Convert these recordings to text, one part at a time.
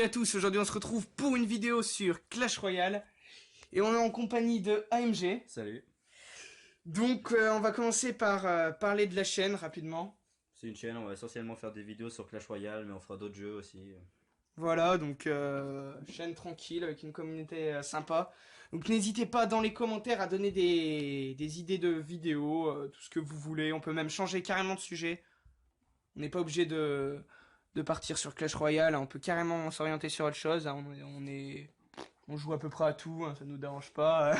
Salut à tous, aujourd'hui on se retrouve pour une vidéo sur Clash Royale et on est en compagnie de AMG. Salut. Donc on va commencer par parler de la chaîne rapidement. C'est une chaîne, on va essentiellement faire des vidéos sur Clash Royale, mais on fera d'autres jeux aussi. Voilà, donc chaîne tranquille avec une communauté sympa. Donc n'hésitez pas dans les commentaires à donner des idées de vidéos, tout ce que vous voulez. On peut même changer carrément de sujet. On n'est pas obligé de partir sur Clash Royale, on peut carrément s'orienter sur autre chose. On joue à peu près à tout, hein, ça nous dérange pas.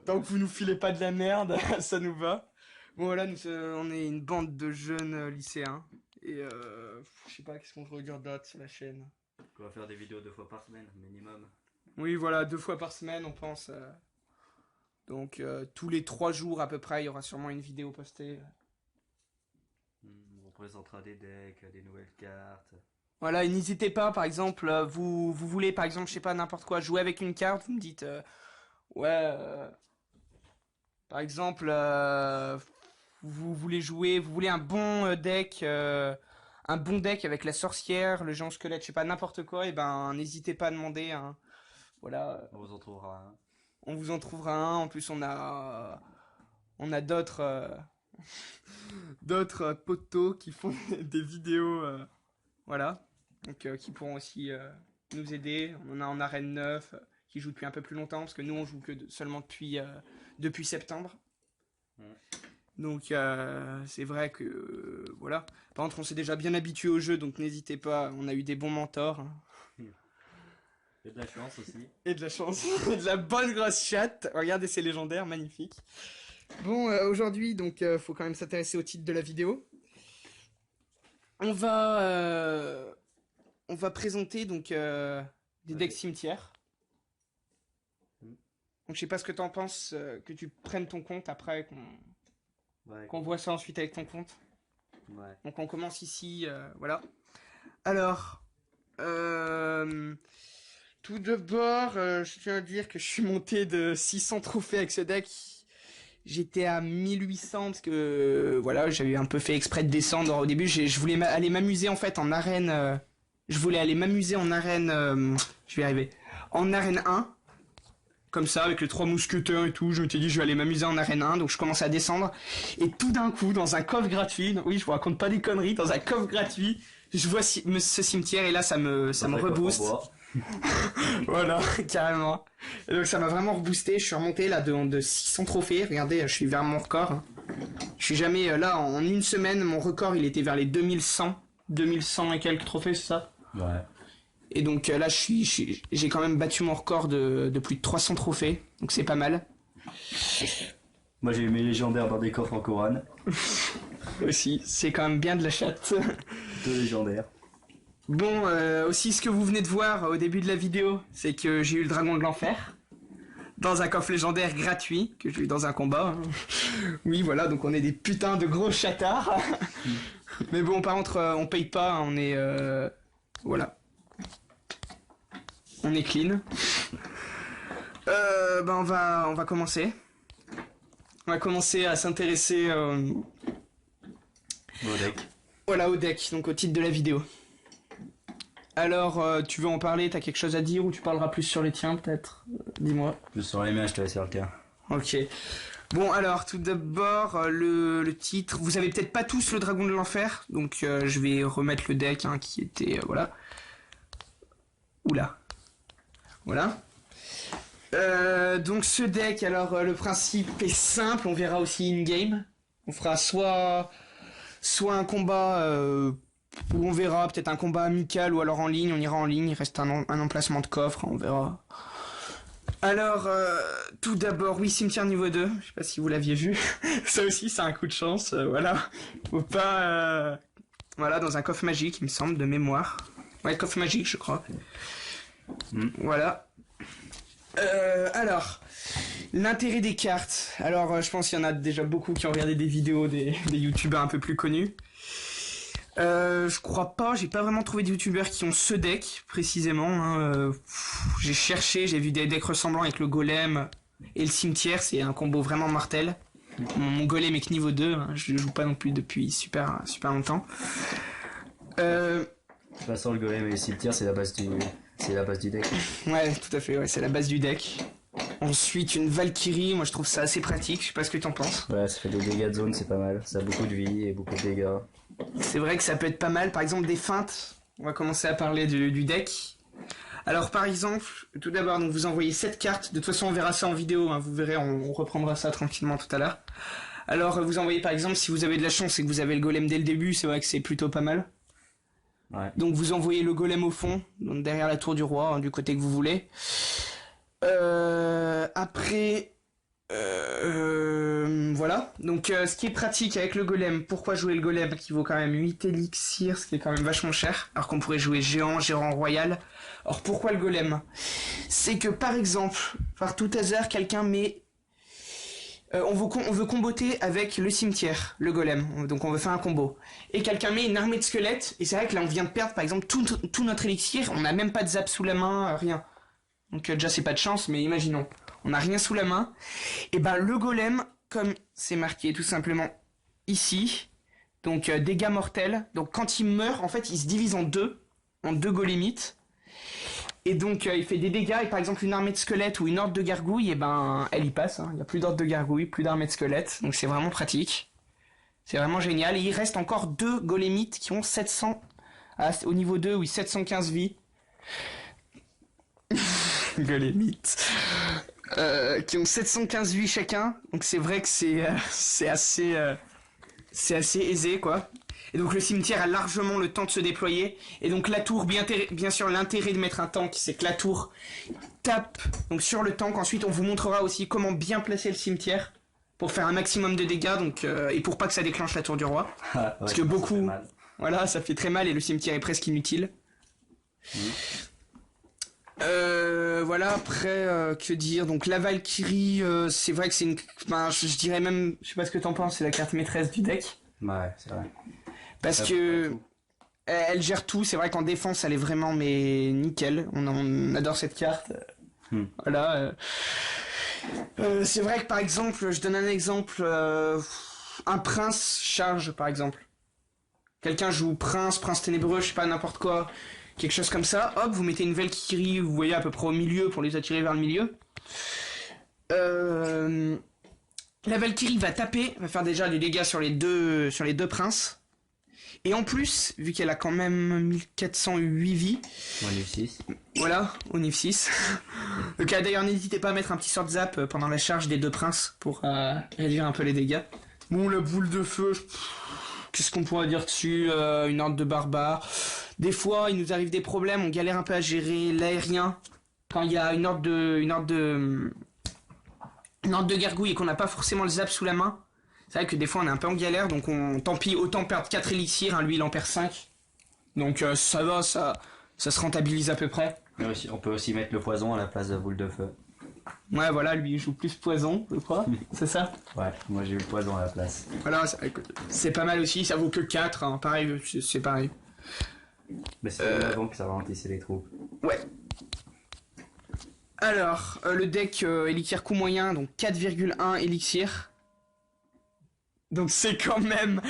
Tant que vous nous filez pas de la merde, ça nous va. Bon voilà, on est une bande de jeunes lycéens. Et je sais pas, qu'est-ce qu'on peut dire d'autre sur la chaîne. On va faire des vidéos 2 fois par semaine, minimum. Oui voilà, 2 fois par semaine on pense. Donc tous les 3 jours à peu près, il y aura sûrement une vidéo postée. On présentera des decks, des nouvelles cartes. Voilà, et n'hésitez pas, par exemple, vous voulez, par exemple, je sais pas, n'importe quoi, jouer avec une carte, vous me dites, par exemple, vous voulez jouer, vous voulez un bon deck avec la sorcière, le géant squelette, je sais pas, n'importe quoi, et ben, n'hésitez pas à demander, hein. Voilà. On vous en trouvera un. On vous en trouvera un, en plus on a d'autres, d'autres potos qui font des vidéos, voilà. Donc qui pourront aussi nous aider. On en a en arène 9 qui joue depuis un peu plus longtemps parce que nous on joue que seulement depuis septembre. Donc c'est vrai que voilà. Par contre on s'est déjà bien habitué au jeu donc n'hésitez pas. On a eu des bons mentors. Hein. Et de la chance aussi. Et de la chance. Et de la bonne grosse chatte. Regardez c'est légendaire, magnifique. Bon aujourd'hui donc faut quand même s'intéresser au titre de la vidéo. On va présenter donc des decks cimetières. Donc je sais pas ce que t'en penses, que tu prennes ton compte après, qu'on voit ça ensuite avec ton compte. Ouais. Donc on commence ici, voilà. Alors, tout d'abord, je tiens à dire que je suis monté de 600 trophées avec ce deck. J'étais à 1800 parce que voilà, j'avais un peu fait exprès de descendre au début. Je voulais aller m'amuser en fait en arène. Je voulais aller m'amuser en arène. Je vais y arriver. En arène 1. Comme ça, avec les 3 mousquetaires et tout. Je m'étais dit, je vais aller m'amuser en arène 1. Donc je commence à descendre. Et tout d'un coup, dans un coffre gratuit. Oui, je vous raconte pas des conneries. Dans un coffre gratuit, je vois ce cimetière et là, ça me rebooste. Voilà, carrément. Et donc ça m'a vraiment reboosté, je suis remonté là de 600 trophées, regardez, je suis vers mon record. Je suis jamais, là, en une semaine, mon record il était vers les 2100 et quelques trophées, c'est ça? Ouais. Et donc là, j'ai quand même battu mon record de plus de 300 trophées, donc c'est pas mal. Moi j'ai eu mes légendaires dans des coffres en couronne. Aussi, c'est quand même bien de la chatte. 2 légendaires. Bon, aussi ce que vous venez de voir au début de la vidéo, c'est que j'ai eu le dragon de l'enfer. Dans un coffre légendaire gratuit, que j'ai eu dans un combat. Oui, voilà, donc on est des putains de gros chattards. Mais bon, par contre, on paye pas, on est... voilà. On est clean. Ben on va commencer. On va commencer à s'intéresser... Au deck. Voilà, au deck, donc au titre de la vidéo. Alors, tu veux en parler? T'as quelque chose à dire ou tu parleras plus sur les tiens peut-être? Dis-moi. Plus sur les miens, je te laisse faire le tien. Ok. Bon, alors, tout d'abord, le titre. Vous avez peut-être pas tous le Dragon de l'Enfer, donc je vais remettre le deck hein, qui était... voilà. Oula. Voilà. Donc ce deck, alors le principe est simple, on verra aussi in-game. On fera soit un combat... où on verra peut-être un combat amical ou alors en ligne, on ira en ligne, il reste un emplacement de coffre, on verra. Alors, tout d'abord, oui, cimetière niveau 2, je sais pas si vous l'aviez vu, ça aussi c'est un coup de chance, voilà. Faut pas... voilà, dans un coffre magique, il me semble, de mémoire. Ouais, coffre magique, je crois. Voilà. Alors, l'intérêt des cartes. Alors, je pense qu'il y en a déjà beaucoup qui ont regardé des vidéos des youtubeurs un peu plus connus. Je crois pas, j'ai pas vraiment trouvé de youtubeurs qui ont ce deck précisément. Hein. J'ai cherché, j'ai vu des decks ressemblants avec le golem et le cimetière, c'est un combo vraiment mortel. Mon golem est que niveau 2, hein. Je joue pas non plus depuis super longtemps. toute façon, le golem et le cimetière, c'est la base du deck. Ouais, tout à fait, ouais, c'est la base du deck. Ensuite, une Valkyrie, moi je trouve ça assez pratique, je sais pas ce que t'en penses. Ouais, ça fait des dégâts de zone, c'est pas mal. Ça a beaucoup de vie et beaucoup de dégâts. C'est vrai que ça peut être pas mal, par exemple des feintes. On va commencer à parler du deck. Alors par exemple, tout d'abord, donc vous envoyez 7 cartes. De toute façon, on verra ça en vidéo, hein, vous verrez, on reprendra ça tranquillement tout à l'heure. Alors vous envoyez par exemple, si vous avez de la chance et que vous avez le golem dès le début, c'est vrai que c'est plutôt pas mal. Ouais. Donc vous envoyez le golem au fond, donc derrière la tour du roi, hein, du côté que vous voulez. Après, voilà. Donc ce qui est pratique avec le golem, pourquoi jouer le golem qui vaut quand même 8 élixirs, ce qui est quand même vachement cher, alors qu'on pourrait jouer géant royal. Alors pourquoi le golem? C'est que par exemple, par tout hasard, quelqu'un met... on veut comboter avec le cimetière, le golem, donc on veut faire un combo. Et quelqu'un met une armée de squelettes, et c'est vrai que là on vient de perdre par exemple tout notre élixir, on n'a même pas de zap sous la main, rien. Donc déjà c'est pas de chance, mais imaginons, on n'a rien sous la main. Et ben le golem, comme c'est marqué tout simplement ici, donc dégâts mortels. Donc quand il meurt, en fait il se divise en deux golémites. Et donc il fait des dégâts, et par exemple une armée de squelettes ou une horde de gargouilles, et ben elle y passe, hein. Il n'y a plus d'horde de gargouilles, plus d'armée de squelettes, donc c'est vraiment pratique. C'est vraiment génial. Et il reste encore 2 golémites qui ont 700, au niveau 2, oui, 715 vies. Golémites. Qui ont 715 vies chacun, donc c'est vrai que c'est assez aisé quoi. Et donc le cimetière a largement le temps de se déployer, et donc la tour, bien sûr l'intérêt de mettre un tank, c'est que la tour tape donc sur le tank. Ensuite on vous montrera aussi comment bien placer le cimetière pour faire un maximum de dégâts, donc et pour pas que ça déclenche la tour du roi. Ouais, parce que beaucoup, voilà, ça fait très mal et le cimetière est presque inutile. Voilà, après, que dire, donc la Valkyrie, c'est vrai que c'est une... Ben, je dirais même, je sais pas ce que t'en penses, c'est la carte maîtresse du deck. Ouais, c'est vrai. Parce que elle gère tout, c'est vrai qu'en défense elle est vraiment mais nickel, on adore cette carte. Voilà. C'est vrai que par exemple, je donne un exemple, un prince charge par exemple. Quelqu'un joue prince ténébreux, je sais pas, n'importe quoi, quelque chose comme ça, hop, vous mettez une Valkyrie, vous voyez à peu près au milieu pour les attirer vers le milieu. La Valkyrie va taper, va faire déjà du dégât sur les deux princes. Et en plus, vu qu'elle a quand même 1408 vies... Au niveau 6. Voilà, au niveau 6. Donc d'ailleurs, n'hésitez pas à mettre un petit sort de zap pendant la charge des 2 princes pour réduire un peu les dégâts. Bon, la boule de feu, qu'est-ce qu'on pourrait dire dessus? Une horde de barbares. Des fois, il nous arrive des problèmes, on galère un peu à gérer l'aérien. Quand il y a une horde de gargouilles et qu'on n'a pas forcément le zap sous la main. C'est vrai que des fois on est un peu en galère, donc tant pis, autant perdre 4 élixirs, hein, lui il en perd 5. Donc ça va, ça se rentabilise à peu près. Mais aussi, on peut aussi mettre le poison à la place de la boule de feu. Ouais, voilà, lui il joue plus poison, je crois, c'est ça? Ouais, moi j'ai eu le poison à la place. Voilà, c'est pas mal aussi, ça vaut que 4, hein, pareil, c'est pareil. Mais c'est avant que ça ralentisse les troupes. Ouais. Alors, le deck élixir coût moyen, donc 4,1 élixir. Donc c'est quand même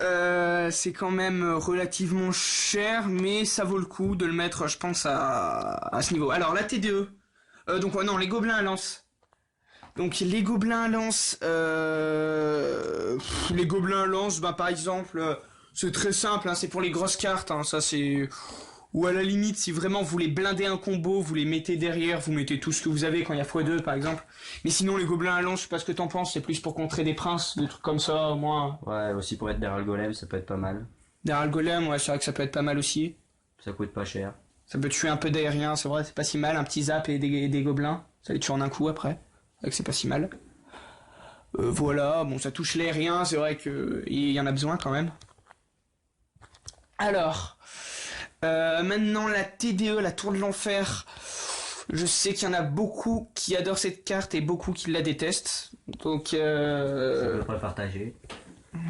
relativement cher, mais ça vaut le coup de le mettre, je pense, à ce niveau. Alors la TDE, donc non, les gobelins à lance. Donc les gobelins à lance, bah par exemple, c'est très simple, hein, c'est pour les grosses cartes, hein, ça c'est... Ou à la limite, si vraiment vous voulez blinder un combo, vous les mettez derrière, vous mettez tout ce que vous avez quand il y a x2 par exemple. Mais sinon les gobelins à lance, je sais pas ce que t'en penses, c'est plus pour contrer des princes, des trucs comme ça, au moins. Ouais, aussi pour être derrière le golem, ça peut être pas mal. Derrière le golem, ouais, c'est vrai que ça peut être pas mal aussi. Ça coûte pas cher. Ça peut tuer un peu d'aérien, c'est vrai, c'est pas si mal, un petit zap et des gobelins, ça les tue en un coup après. C'est vrai que c'est pas si mal. Voilà, bon ça touche l'aérien, c'est vrai que il y en a besoin quand même. Alors... maintenant la TDE, la tour de l'enfer, je sais qu'il y en a beaucoup qui adorent cette carte et beaucoup qui la détestent. Donc Ça peut pas partager.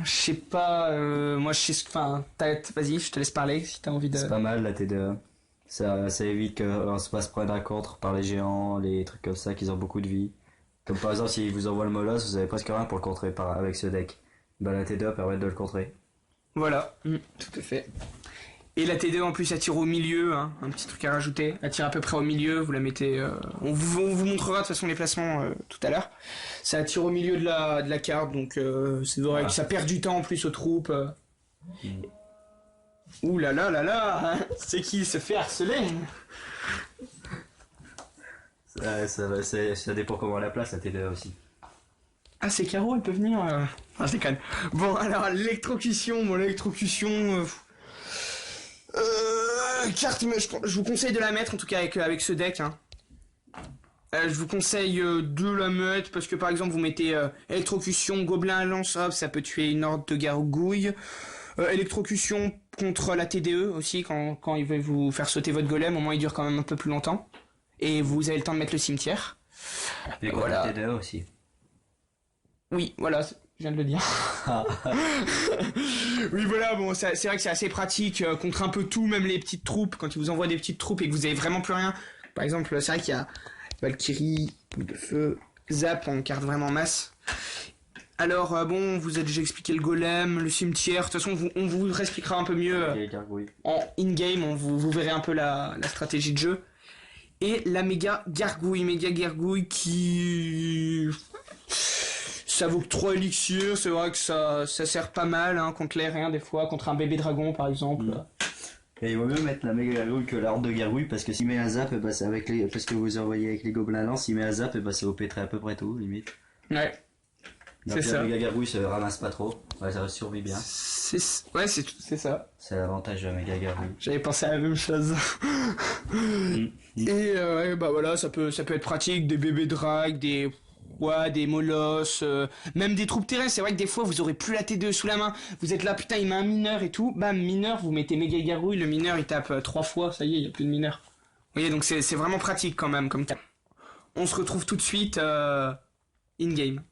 je sais pas, moi je sais, enfin, vas-y, je te laisse parler si t'as envie de... C'est pas mal la TDE. Ça évite qu'on se passe prendre à contre par les géants, les trucs comme ça, qu'ils ont beaucoup de vie. Comme par exemple, s'ils vous envoient le molosse, vous avez presque rien pour le contrer avec ce deck. Bah la TDE permet de le contrer. Voilà, tout à fait. Et la T2 en plus elle tire au milieu, hein, un petit truc à rajouter. Elle tire à peu près au milieu, vous la mettez... on vous montrera de toute façon les placements tout à l'heure. Ça tire au milieu de la carte, donc c'est vrai que ça perd du temps en plus aux troupes. Ouh là là là là, hein, c'est qui se fait harceler. Ça dépend comment on la place, la T2 aussi. Ah c'est Caro, elle peut venir. Ah je déconne. Bon alors l'électrocution, carte, je vous conseille de la mettre en tout cas avec ce deck. Hein. Je vous conseille de la mettre parce que par exemple vous mettez électrocution, gobelin à lance, hop, ça peut tuer une horde de gargouilles. Électrocution contre la TDE aussi quand il va vous faire sauter votre golem, au moins il dure quand même un peu plus longtemps. Et vous avez le temps de mettre le cimetière. Et contre la TDE aussi. Oui, voilà, je viens de le dire. Oui, voilà, bon, c'est vrai que c'est assez pratique contre un peu tout, même les petites troupes. Quand ils vous envoient des petites troupes et que vous avez vraiment plus rien. Par exemple, c'est vrai qu'il y a Valkyrie, boule de feu, Zap en carte vraiment masse. Alors, bon, vous a déjà expliqué le golem, le cimetière. De toute façon, on vous réexpliquera un peu mieux en in-game. Vous verrez un peu la stratégie de jeu. Et la méga gargouille qui... Ça vaut que 3 élixirs, c'est vrai que ça sert pas mal hein, contre les riens des fois, contre un bébé dragon par exemple. Et il vaut mieux mettre la méga gargouille que la horde de gargouilles parce que s'il met un zap, bah, c'est parce que vous envoyez avec les gobelins lance, s'il met un zap, bah, ça vous péterait à peu près tout, limite. Ouais. Donc c'est ça. La méga gargouille se ramasse pas trop, ouais, ça survit bien. C'est ça. C'est l'avantage de la méga gargouille. J'avais pensé à la même chose. Et ouais, bah voilà, ça peut être pratique, des bébés drag, des molosses, même des troupes terrestres. C'est vrai que des fois vous aurez plus la T2 sous la main, vous êtes là putain il met un mineur et tout, bam mineur, vous mettez méga gargouille, le mineur il tape 3 fois, ça y est il y a plus de mineur. Vous voyez donc c'est vraiment pratique quand même comme cas. On se retrouve tout de suite in game.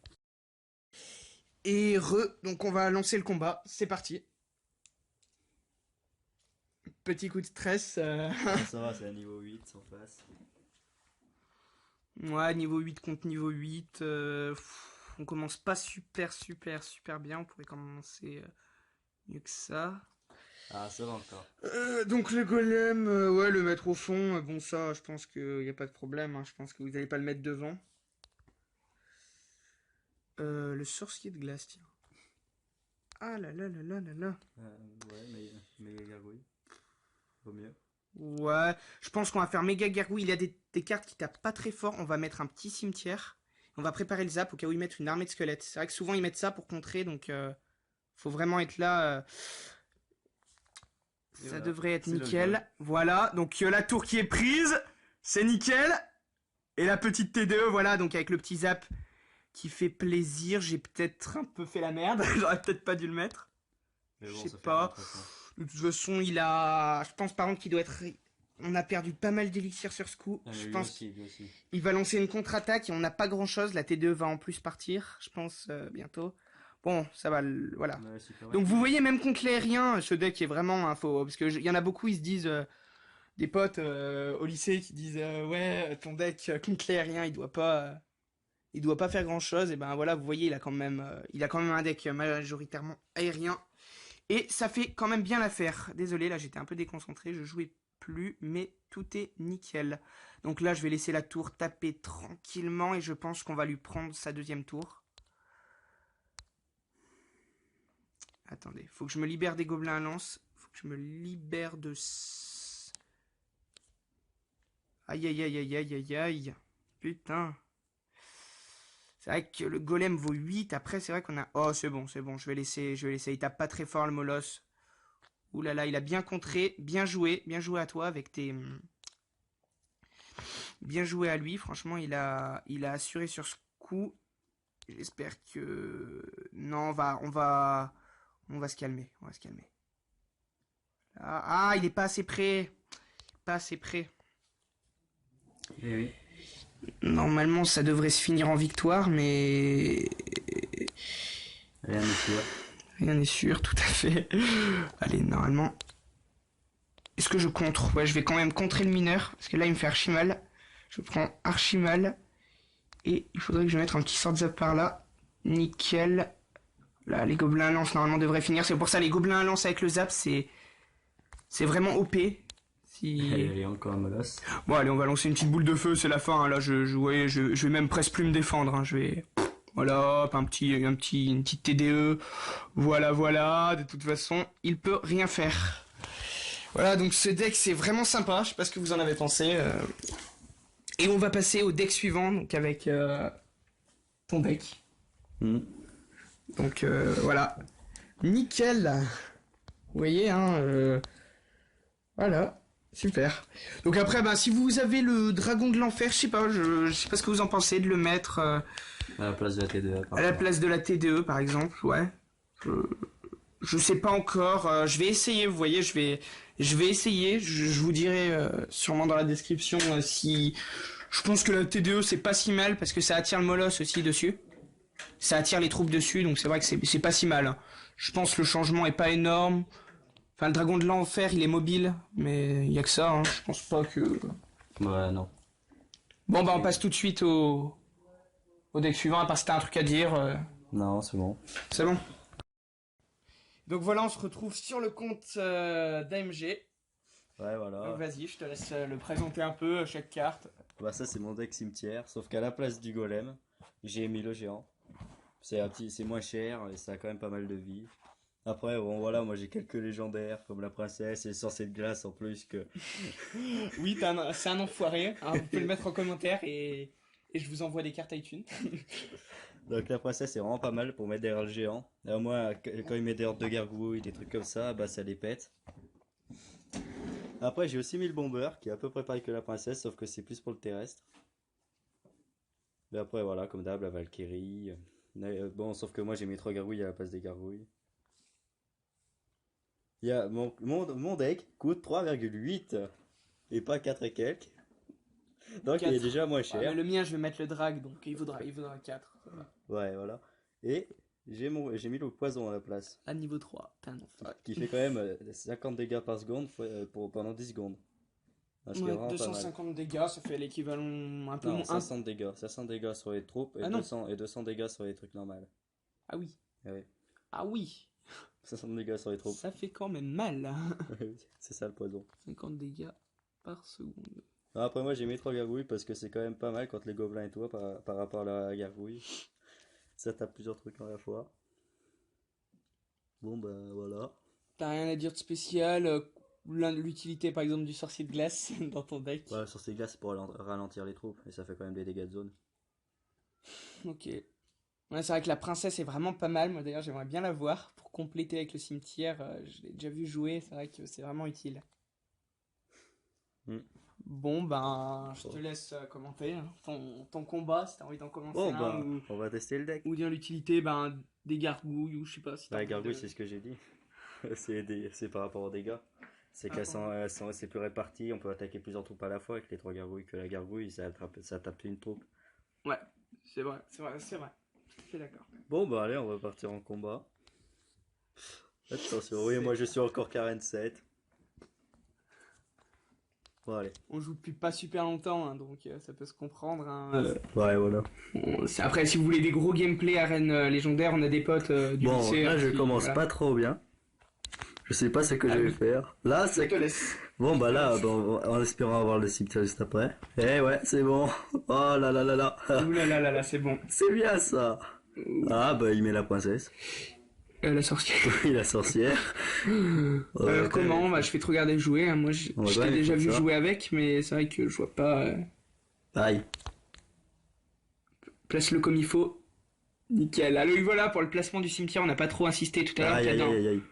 Et donc on va lancer le combat, c'est parti. Petit coup de stress. Ça va, c'est à niveau 8 sans face. Ouais, niveau 8 contre niveau 8. On commence pas super bien. On pourrait commencer mieux que ça. Ah, ça va encore. Donc le golem, ouais, le mettre au fond. Bon, ça, je pense qu'il n'y a pas de problème. Hein, je pense que vous n'allez pas le mettre devant. Le sorcier de glace, tiens. Ah là là là là là là. Ouais, mais gargouille. Vaut mieux. Ouais, je pense qu'on va faire méga gargouille. Il y a des cartes qui tapent pas très fort. On va mettre un petit cimetière. On va préparer le zap au cas où ils mettent une armée de squelettes. C'est vrai que souvent ils mettent ça pour contrer, donc faut vraiment être là. Ça voilà, devrait être nickel. Voilà, donc la tour qui est prise, c'est nickel. Et la petite T2, voilà, donc avec le petit zap qui fait plaisir. J'ai peut-être un peu fait la merde. J'aurais peut-être pas dû le mettre. Bon, je sais pas. De toute façon, je pense par contre qu'il doit être... On a perdu pas mal d'élixir sur ce coup. Je pense qu'il va lancer une contre-attaque et on n'a pas grand-chose. La T2 va en plus partir, je pense, bientôt. Bon, ça va, voilà. Ouais, donc vous voyez, même contre l'aérien, ce deck est vraiment un faux. Parce qu'il y en a beaucoup, ils se disent... des potes au lycée qui disent ouais, ton deck contre l'aérien, il doit pas faire grand-chose. Et ben voilà, vous voyez, il a quand même un deck majoritairement aérien. Et ça fait quand même bien l'affaire. Désolé, là j'étais un peu déconcentré, je jouais plus, mais tout est nickel. Donc là je vais laisser la tour taper tranquillement et je pense qu'on va lui prendre sa deuxième tour. Attendez, faut que je me libère des gobelins à lance. Faut que je me libère de... Aïe aïe aïe aïe aïe aïe aïe. Putain. C'est vrai que le golem vaut 8. Après, c'est vrai qu'on a... Oh, c'est bon. Je vais laisser. Il tape pas très fort, le molosse. Ouh là là, il a bien contré. Bien joué à toi avec tes... Bien joué à lui. Franchement, il a assuré sur ce coup. J'espère que... Non, on va se calmer. Ah, il est pas assez près. Eh oui. Normalement, ça devrait se finir en victoire, mais... Rien n'est sûr. Rien n'est sûr, tout à fait. Allez, normalement... Est-ce que je contre? Ouais, je vais quand même contrer le mineur, parce que là, il me fait archi mal. Je prends archi mal. Et il faudrait que je mette un petit sort zap par là. Nickel. Là, les gobelins à lance, normalement, devraient finir. C'est pour ça, les gobelins à lance avec le zap, c'est C'est vraiment OP. Si... Elle est encore un molosse. Bon, allez, on va lancer une petite boule de feu, c'est la fin. Hein. Là, ouais, je vais même presque plus me défendre. Hein. Je vais... Voilà, hop, une petite TDE. Voilà, voilà. De toute façon, il peut rien faire. Voilà, donc ce deck, c'est vraiment sympa. Je sais pas ce que vous en avez pensé. Et on va passer au deck suivant, donc avec ton deck. Donc, voilà. Nickel. Vous voyez, hein. Voilà. Super. Donc après, bah, si vous avez le dragon de l'enfer, je sais pas ce que vous en pensez de le mettre à la place de la TDE. À la place de la TDE, par exemple, ouais. Je sais pas encore. Je vais essayer. Vous voyez, je vais essayer. Je vous dirai sûrement dans la description si. Je pense que la TDE c'est pas si mal parce que ça attire le molosse aussi dessus. Ça attire les troupes dessus, donc c'est vrai que c'est pas si mal. Hein. Je pense que le changement est pas énorme. Enfin, le dragon de l'enfer, il est mobile, mais il y a que ça, hein. Je pense pas que... Ouais, non. Bon, bah, on passe tout de suite au deck suivant, à part si t'as un truc à dire. Non, c'est bon. C'est bon. Donc voilà, on se retrouve sur le compte d'AMG. Ouais, voilà. Donc vas-y, je te laisse le présenter un peu, chaque carte. Bah ça, c'est mon deck cimetière, sauf qu'à la place du golem, j'ai mis le géant. C'est moins cher et ça a quand même pas mal de vie. Après, bon voilà, moi j'ai quelques légendaires comme la princesse et le sorcier de glace en plus que... Oui, c'est un enfoiré, hein, vous pouvez le mettre en commentaire et je vous envoie des cartes iTunes. Donc la princesse est vraiment pas mal pour mettre derrière le géant. Et moi, quand il met derrière deux gargouilles, des trucs comme ça, bah ça les pète. Après, j'ai aussi mis le bomber qui est à peu près pareil que la princesse, sauf que c'est plus pour le terrestre. Et après, voilà, comme d'hab, la Valkyrie. Bon, sauf que moi j'ai mis 3 gargouilles à la place des gargouilles. Il y a mon deck coûte 3,8 et pas 4 et quelques. Donc 4. Il est déjà moins cher. Ouais, le mien, je vais mettre le drag, donc il vaudra 4. Ouais, voilà. Et j'ai mis le poison à la place. À niveau 3, t'as un enfer. Qui fait quand même 50 dégâts par seconde pendant 10 secondes. Ouais, 250 dégâts, ça fait l'équivalent un peu moins. 60 dégâts. 60 dégâts sur les troupes et 200 dégâts sur les trucs normaux. Ah oui. Ouais. Ah oui. 60 dégâts sur les troupes. Ça fait quand même mal. C'est ça le poison. 50 dégâts par seconde. Après moi j'ai mis 3 gargouilles parce que c'est quand même pas mal quand les gobelins et toi par rapport à la gargouille. Ça tape plusieurs trucs à la fois. Bon bah voilà. T'as rien à dire de spécial l'utilité par exemple du sorcier de glace dans ton deck. Ouais, le sorcier de glace c'est pour ralentir les troupes et ça fait quand même des dégâts de zone. Ok. Ouais, c'est vrai que la princesse est vraiment pas mal. Moi d'ailleurs j'aimerais bien la voir pour compléter avec le cimetière. Je l'ai déjà vu jouer, c'est vrai que c'est vraiment utile. Bon ben je te laisse commenter hein, ton combat si t'as envie d'en commencer on va tester le deck. Ou bien l'utilité des gargouilles ou je sais pas si la gargouille c'est ce que j'ai dit. c'est par rapport aux dégâts. C'est c'est plus réparti, on peut attaquer plusieurs troupes à la fois avec les 3 gargouilles que la gargouille ça tape une troupe. Ouais, c'est vrai. Je suis d'accord. Bon bah allez, on va partir en combat. Attention, oui, moi je suis encore 47. Bon, allez. On joue depuis pas super longtemps, hein, donc ça peut se comprendre. Hein. Ouais, voilà. Après, si vous voulez des gros gameplay arène légendaire, on a des potes du lycée. Bon, là je commence pas trop bien. Je sais pas ce que je vais faire. Là, je te laisse. Bon, bah là, en espérant avoir le cimetière juste après. Eh ouais, c'est bon. Oh là là là là. Ouh là là là là, c'est bon. C'est bien ça. Ah, bah il met la princesse. La sorcière. Oui, la sorcière. Comment bah, je vais te regarder jouer. Hein. Moi, je t'ai déjà vu jouer avec, mais c'est vrai que je vois pas. Pareil. Place-le comme il faut. Nickel. Alors voilà, pour le placement du cimetière, on n'a pas trop insisté tout à l'heure. Aïe.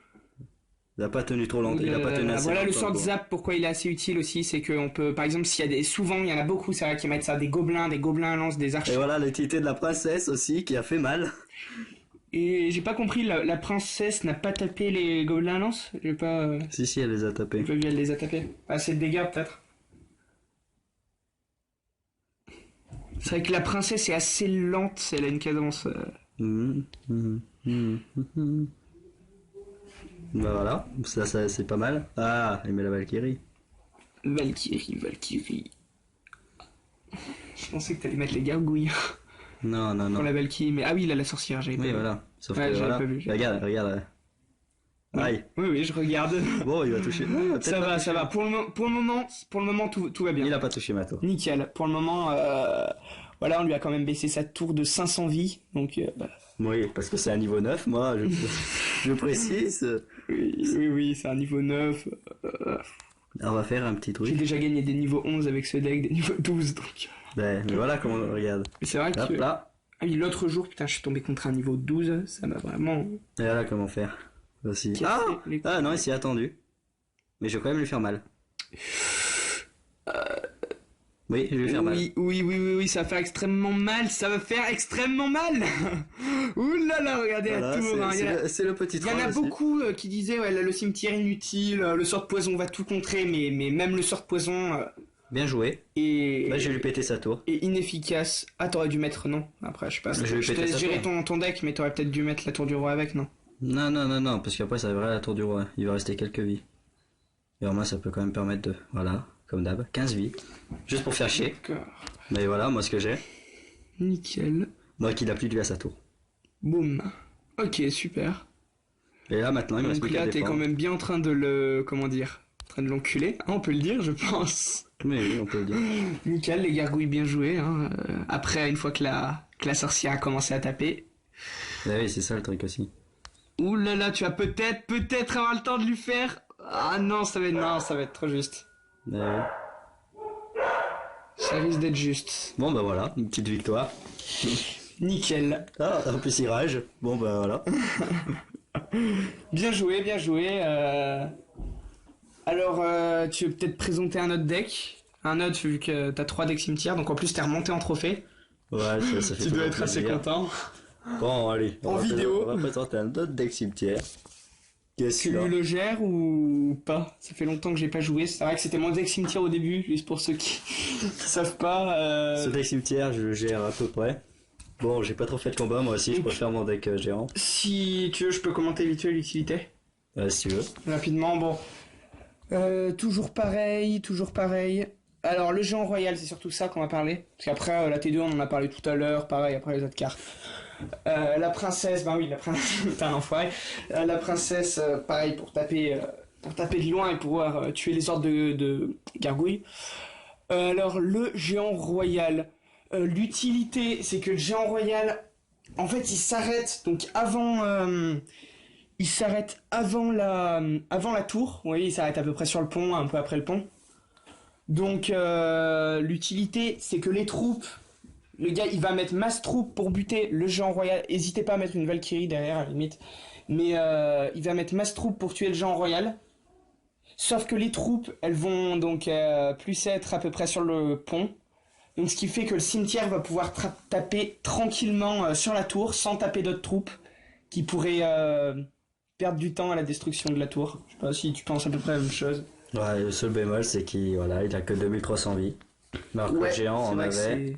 Il a pas tenu trop longtemps. Il a pas tenu assez voilà le sort de zap, pourquoi il est assez utile aussi, c'est qu'on peut, par exemple, s'il y a souvent, il y en a beaucoup, c'est vrai qui mettent ça, des gobelins à lance, des archers. Et voilà l'utilité de la princesse aussi, qui a fait mal. Et j'ai pas compris, la princesse n'a pas tapé les gobelins à lance? J'ai pas... Si, elle les a tapés. Elle les a tapés. Assez de dégâts, peut-être. C'est vrai que la princesse est assez lente, elle a une cadence... Bah voilà, ça c'est pas mal. Ah, il met la Valkyrie. Valkyrie. Je pensais que t'allais mettre les gargouilles. Non. Pour la Valkyrie, mais... Ah oui, il a la sorcière, j'avais pas vu. Oui, voilà. Sauf que j'avais voilà. pas vu. Regarde. Aïe. Oui, je regarde. Bon, il va toucher. Non, il va peut-être Ça pas va, toucher. ça va. Pour le moment, tout va bien. Il a pas touché ma tour. Nickel. Pour le moment, voilà, on lui a quand même baissé sa tour de 500 vies. Donc, Oui, parce que c'est un niveau 9, moi, je précise. oui, c'est un niveau 9. On va faire un petit J'ai truc. déjà gagné des niveaux 11 avec ce deck, des niveaux 12. Donc... Mais voilà comment on regarde. Mais c'est vrai Hop que là. ah oui, l'autre jour, putain, je suis tombé contre un niveau 12. Ça m'a vraiment Et voilà comment faire. Aussi. cassé les couilles. Ah non, il s'y est attendu. Mais je vais quand même lui faire mal. Oui, je vais lui faire mal. Oui, ça va faire extrêmement mal. Ça va faire extrêmement mal. Ouh là là, regardez Voilà, la tour. Hein, c'est le petit il y en troll a aussi. beaucoup qui disaient ouais, là, le cimetière inutile, le sort de poison va tout contrer, mais même le sort de poison Bien joué. est, Là, je vais lui péter sa tour. est inefficace. Ah, t'aurais dû mettre non. Après, je sais pas. Je vais Je te péter laisse sa gérer tour. ton deck, mais t'aurais peut-être dû mettre la tour du roi avec, non? Non, parce qu'après, ça va à la tour du roi. Il va rester quelques vies. Et au moins, ça peut quand même permettre de... Voilà, comme d'hab, 15 vies. Juste pour faire chier. D'accord. Mais voilà, moi, ce que j'ai. Nickel. Donc, il a plus de vie à sa tour. Boum. Ok, super. Et là, maintenant, il me reste Donc plus qu'à là, t'es quand défendre. même bien en train de le... Comment dire? En train de l'enculer, hein, on peut le dire, je pense. Mais oui, on peut le dire. Nickel, les gargouilles bien jouées. Hein. Après, une fois que la sorcière a commencé à taper. Mais oui, c'est ça le truc aussi. Ouh là là, tu vas peut-être avoir le temps de lui faire. Ah non, ça va être trop juste. Mais oui. Ça risque d'être juste. Bon, bah voilà, une petite victoire. Nickel. Ah, un petit rage. Bon, bah voilà. Bien joué, bien joué. Alors, tu veux peut-être présenter un autre deck? Un autre, vu que t'as 3 decks cimetières, donc en plus t'es remonté en trophée. Ouais, ça fait Tu dois toujours être assez plaisir. content. Bon, allez. En vidéo. On va présenter un autre deck cimetière. Qu'est-ce Tu qu'il a le gères ou pas? Ça fait longtemps que j'ai pas joué. C'est vrai que c'était mon deck cimetière au début, juste pour ceux qui savent pas. Ce deck cimetière, je le gère à peu près. Bon, j'ai pas trop fait de combat, moi aussi, je préfère mon deck géant. Si tu veux, je peux commenter vite fait l'utilité. Si tu veux. Rapidement, bon. Toujours pareil. Alors, le géant royal, c'est surtout ça qu'on va parler. Parce qu'après, la T2, on en a parlé tout à l'heure, pareil, après les autres cartes. La princesse, ben oui, la princesse, t'es un enfoiré. La princesse, pareil, pour taper de loin et pouvoir tuer les ordres de gargouilles. Alors, le géant royal. L'utilité, c'est que le géant royal, en fait, il s'arrête donc avant la tour. Vous voyez, il s'arrête à peu près sur le pont, un peu après le pont. Donc, l'utilité, c'est que les troupes, le gars, il va mettre masse troupes pour buter le géant royal. N'hésitez pas à mettre une Valkyrie derrière, à la limite. Mais il va mettre masse troupes pour tuer le géant royal. Sauf que les troupes, elles vont donc plus être à peu près sur le pont. Donc ce qui fait que le cimetière va pouvoir taper tranquillement sur la tour sans taper d'autres troupes qui pourraient perdre du temps à la destruction de la tour. Je sais pas si tu penses à peu près la même chose. Ouais, le seul bémol, c'est qu'il voilà, il a que 2300 vies. Alors que Ouais, le géant c'est en vrai que avait.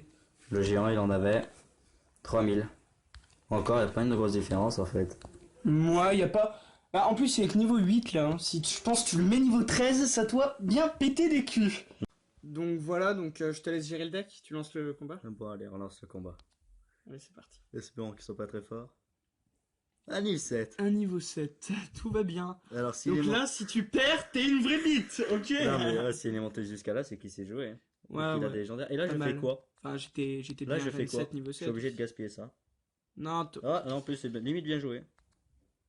Le géant, il en avait 3000. Encore, il n'y a pas une grosse différence en fait. Moi, y a pas... Bah, en plus, c'est avec niveau 8 là. Hein. Si je pense que tu le mets niveau 13, ça doit bien péter des culs. Donc voilà, je te laisse gérer le deck. Tu lances le combat. Bon, allez, on lance le combat. Allez, c'est parti. Espérons qu'ils sont pas très forts. Un nil 7. Un niveau 7, tout va bien. Alors, s'il Donc est là, si tu perds, t'es une vraie bite, ok? Non, mais s'il est monté jusqu'à là, c'est qu'il sait jouer. Hein. Ouais, Donc, il a ouais. des légendaires. Et là, Pas je mal. fais quoi? Enfin, j'étais Là, bien je fais quoi? 27 niveau Je 7. suis obligé de gaspiller ça. Non, Ah, non, en plus, c'est limite bien joué.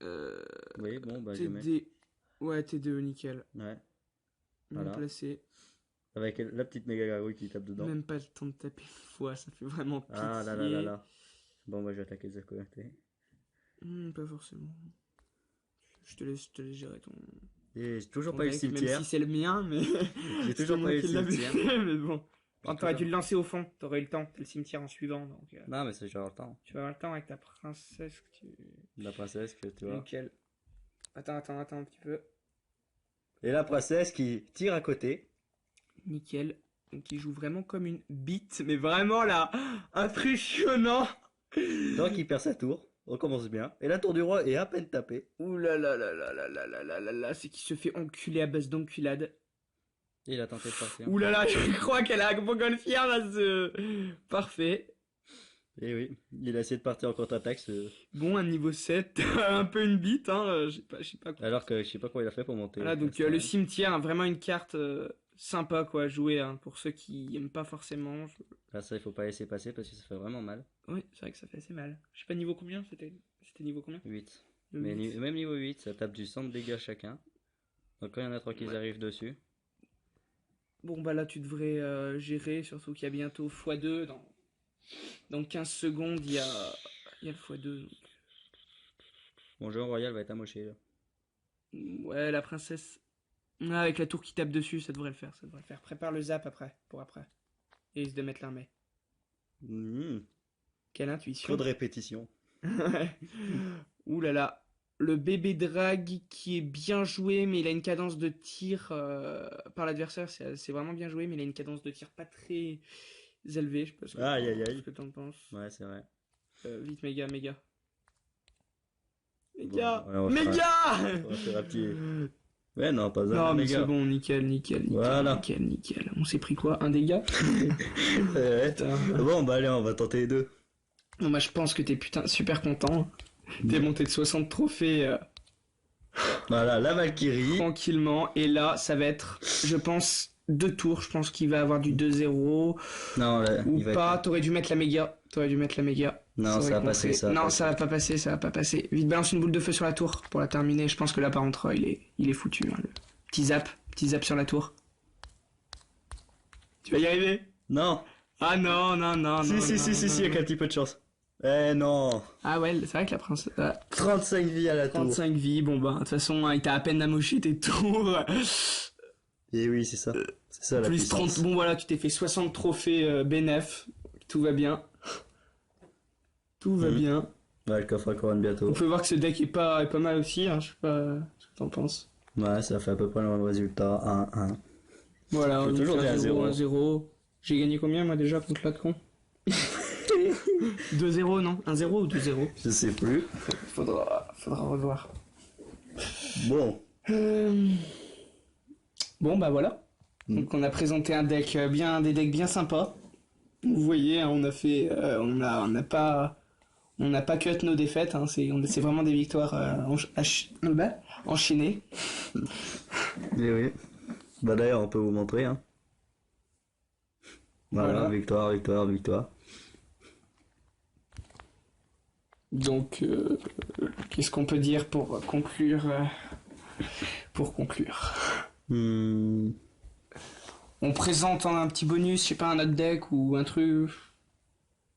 euh, Oui, bon, bah, je mets. TD. Ouais, T2, nickel. Ouais. Bien Voilà. placé. Avec la petite méga gargouille qui tape dedans. Même pas le temps de taper une fois, ça fait vraiment pitié. Ah là là là là. Bon, bah, je vais attaquer les côté. Pas forcément. Je te laisse gérer ton. Et j'ai toujours ton pas eu le deck, cimetière. Même si c'est le mien, mais. J'ai toujours c'est pas eu moi le qui l'avais cimetière. fait, mais bon. Quand t'aurais toujours- dû le lancer au fond, t'aurais eu le temps. T'as le cimetière en suivant, donc. Non, mais c'est genre le temps. Tu vas avoir le temps avec ta princesse que tu. La princesse que tu vois. Nickel. Attends un petit peu. Et la princesse qui tire à côté. Nickel. Donc il joue vraiment comme une bite, mais vraiment là, impressionnant. Donc il perd sa tour. On commence bien. Et la tour du roi est à peine tapée. Ouh là là là là là là là là là là, c'est qu'il se fait enculer à base d'enculade. Et il a tenté de partir. Ouh là là, je crois qu'elle a un montgolfière là, Parfait. Et oui, il a essayé de partir en contre-attaque. Bon, un niveau 7, un peu une bite, hein, je sais pas quoi. Alors que je sais pas comment il a fait pour monter. Voilà, donc le cimetière, hein, vraiment une carte sympa quoi à jouer, hein, pour ceux qui aiment pas forcément. Là, ça, il faut pas laisser passer parce que ça fait vraiment mal. Oui, c'est vrai que ça fait assez mal. Je sais pas niveau combien, c'était niveau combien? 8. Le Mais 8. même niveau 8, ça tape du 100 de dégâts chacun. Donc quand il y en a 3 qui arrivent dessus. Bon bah là tu devrais gérer, surtout qu'il y a bientôt x2 dans 15 secondes, il y a le x2. Donc... Mon jeu royal va être amoché là. Ouais, la princesse. Ah, avec la tour qui tape dessus, ça devrait le faire, ça devrait le faire. Prépare le zap après, pour après. Et risque de mettre l'armée. Quelle intuition. Trop de répétitions. Ouh là là. Le bébé drag qui est bien joué, mais il a une cadence de tir par l'adversaire. C'est vraiment bien joué, mais il a une cadence de tir pas très élevée. Je sais pas ce que t'en penses. Ouais, c'est vrai. Vite, méga. Méga. Bon, ouais, méga. On va faire un petit... Ouais, non, pas ça. Non, mais c'est bon, nickel. Voilà. Nickel. On s'est pris quoi? Un dégât? Ouais. Bon, bah allez, on va tenter les deux. Non, moi je pense que t'es super content. T'es monté de 60 trophées. Voilà, la Valkyrie. Tranquillement. Et là, ça va être, je pense, 2 tours. Je pense qu'il va avoir du 2-0. Non, là, ou il va pas. être... T'aurais dû mettre la méga. Non, ça va passer, ça. Non, ça va pas passer. Vite, balance une boule de feu sur la tour pour la terminer. Je pense que là, par contre, il est foutu. Hein, le petit zap sur la tour. Tu vas y arriver? Non. Ah non. Si, avec un petit peu de chance. Eh non. Ah ouais, c'est vrai que la princesse... 35 vies à la tour. 35 vies, bon bah, de toute façon, hein, il t'a à peine amoché tes tours. Et oui, c'est ça. C'est ça la Plus puissance. 30, bon voilà, tu t'es fait 60 trophées bénef. Tout va bien. Tout va bien. Ouais, le coffre à couronne bientôt. On peut voir que ce deck est pas mal aussi, hein, je sais pas ce que t'en penses. Ouais, ça fait à peu près le même résultat. 1-1. Voilà, J'ai toujours dit 1-0. 1-0. J'ai gagné combien moi déjà contre la con? 2-0 non? 1-0 ou 2-0? Je sais plus. Faudra revoir. Bon. Bon bah voilà. Donc on a présenté des decks bien sympas. Vous voyez, hein, on a fait, on n'a pas cut nos défaites. Hein, c'est vraiment des victoires enchaînées. Et oui. Bah d'ailleurs, on peut vous montrer. Hein. Voilà, victoire. Donc, qu'est-ce qu'on peut dire pour conclure On présente un petit bonus, je sais pas, un autre deck ou un truc.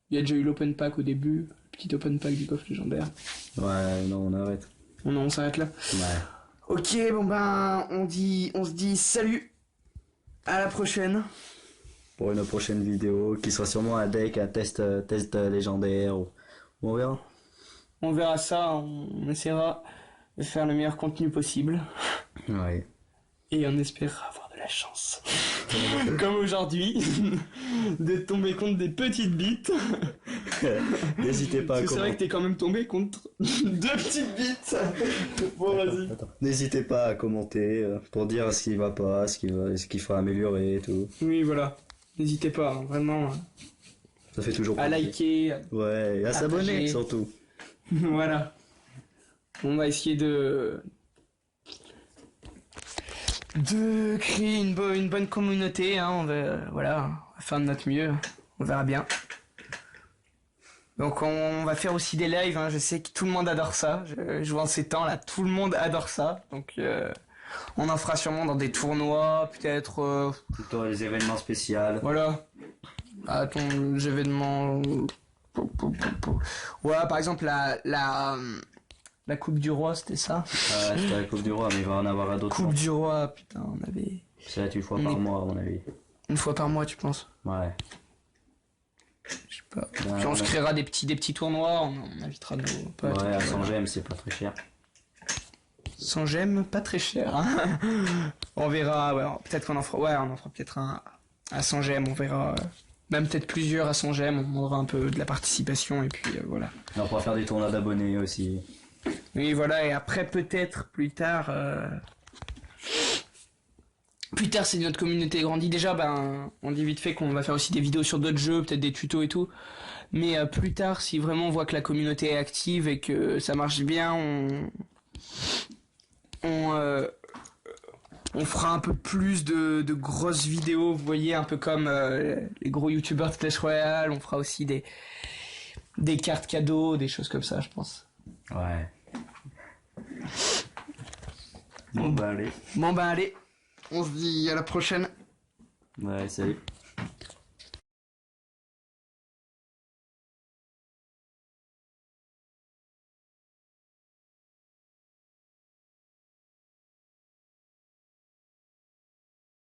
Il y a déjà eu l'open pack au début, le petit open pack du coffre légendaire. Ouais, non, on arrête. Non, on s'arrête là. Ouais. Ok, bon ben, on se dit salut. À la prochaine. Pour une prochaine vidéo, qui sera sûrement un deck, un test légendaire, ou on verra. On verra ça, on essaiera de faire le meilleur contenu possible. Ouais. Et on espère avoir de la chance. Comme aujourd'hui, de tomber contre des petites bites. N'hésitez pas à commenter. C'est vrai que t'es quand même tombé contre 2 petites bites. Bon, vas-y. N'hésitez pas à commenter pour dire ce qui va pas, ce qu'il faut améliorer et tout. Oui, voilà. N'hésitez pas, hein, vraiment. Ça fait toujours à plaisir. liker. Ouais, et à s'abonner surtout. Voilà. On va essayer de créer une bonne communauté. Hein. On va faire de notre mieux. On verra bien. Donc on va faire aussi des lives. Hein. Je sais que tout le monde adore ça. Je vois en ces temps là, tout le monde adore ça. Donc on en fera sûrement dans des tournois, peut-être. Plutôt les événements spéciaux. Voilà. Attends, les événements. Ouais, par exemple la Coupe du Roi, c'était ça. Ah, c'était la Coupe du Roi, mais il va en avoir à d'autres. Coupe du Roi, putain, on avait. Ça va être une fois par mois, à mon avis. Une fois par mois, tu penses? Ouais. Je sais pas. Puis on se créera des petits tournois, on invitera nos potes. Ouais, à 100 gemmes, c'est pas très cher. 100 gemmes, pas très cher. Hein. On verra, ouais, peut-être qu'on en fera. Ouais, on en fera peut-être un à 100 gemmes, on verra. Même peut-être plusieurs à 100 gemmes, on demandera un peu de la participation et puis voilà. Et on pourra faire des tournois d'abonnés aussi. Oui, voilà, et après peut-être plus tard. Plus tard, si notre communauté grandit déjà, ben, on dit vite fait qu'on va faire aussi des vidéos sur d'autres jeux, peut-être des tutos et tout. Mais plus tard, si vraiment on voit que la communauté est active et que ça marche bien, on, euh, on fera un peu plus de grosses vidéos, vous voyez, un peu comme les gros youtubeurs de Clash Royale. On fera aussi des cartes cadeaux, des choses comme ça, je pense. Ouais. Bon bah allez. Bon bah allez, on se dit à la prochaine. Ouais, salut.